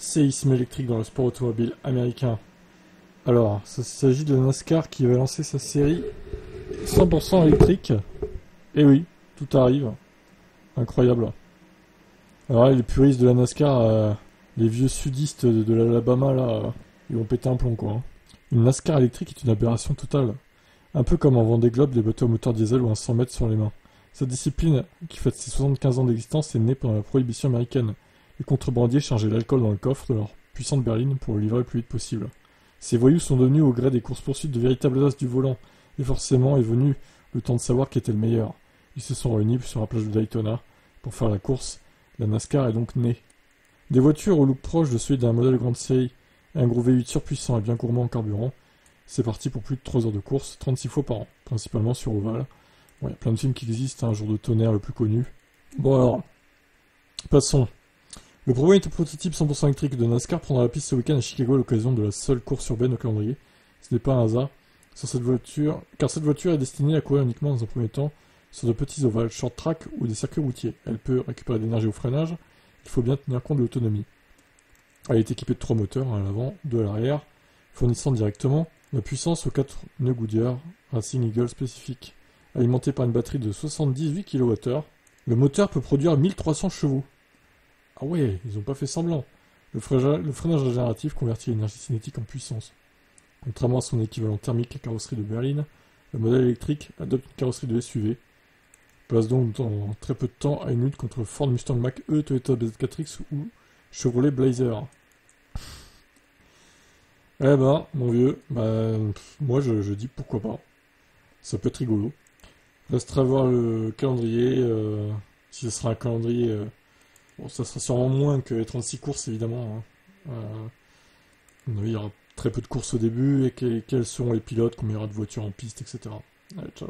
Séisme électrique dans le sport automobile américain. Alors, ça s'agit de la NASCAR qui va lancer sa série 100% électrique. Et oui, tout arrive. Incroyable. Alors là, les puristes de la NASCAR, les vieux sudistes de l'Alabama, là, ils vont péter un plomb, quoi. Une NASCAR électrique est une aberration totale. Un peu comme en Vendée Globe, les bateaux à moteur diesel ou un 100 mètres sur les mains. Cette discipline, qui fête ses 75 ans d'existence, est née pendant la prohibition américaine. Les contrebandiers chargeaient l'alcool dans le coffre de leur puissante berline pour le livrer le plus vite possible. Ces voyous sont devenus au gré des courses-poursuites de véritables as du volant, et forcément est venu le temps de savoir qui était le meilleur. Ils se sont réunis sur la plage de Daytona pour faire la course. La NASCAR est donc née. Des voitures au look proche de celui d'un modèle grande série et un gros V8 surpuissant et bien gourmand en carburant. C'est parti pour plus de 3 heures de course, 36 fois par an, principalement sur ovale. Bon, il y a plein de films qui existent, un jour de tonnerre le plus connu. Bon alors, passons. Le premier prototype 100% électrique de NASCAR prendra la piste ce week-end à Chicago à l'occasion de la seule course urbaine au calendrier. Ce n'est pas un hasard, car cette voiture est destinée à courir uniquement dans un premier temps sur de petits ovales, short track ou des circuits routiers. Elle peut récupérer de l'énergie au freinage, il faut bien tenir compte de l'autonomie. Elle est équipée de 3 moteurs, un à l'avant, 2 à l'arrière, fournissant directement la puissance aux 4 pneus Goodyear Racing Eagle spécifiques. Alimenté par une batterie de 78 kWh, le moteur peut produire 1300 chevaux. Ah ouais, ils ont pas fait semblant. Le freinage régénératif convertit l'énergie cinétique en puissance. Contrairement à son équivalent thermique, la carrosserie de berline, le modèle électrique adopte une carrosserie de SUV. Passe donc en très peu de temps à une lutte contre Ford Mustang Mach-E, Toyota BZ4X ou Chevrolet Blazer. Eh ben, mon vieux, moi je dis pourquoi pas. Ça peut être rigolo. Restera à voir le calendrier. Si ce sera un calendrier. Bon, ça sera sûrement moins que les 36 courses, évidemment. Hein. À mon avis, il y aura très peu de courses au début. Et quels seront les pilotes, combien il y aura de voitures en piste, etc. Allez, ciao.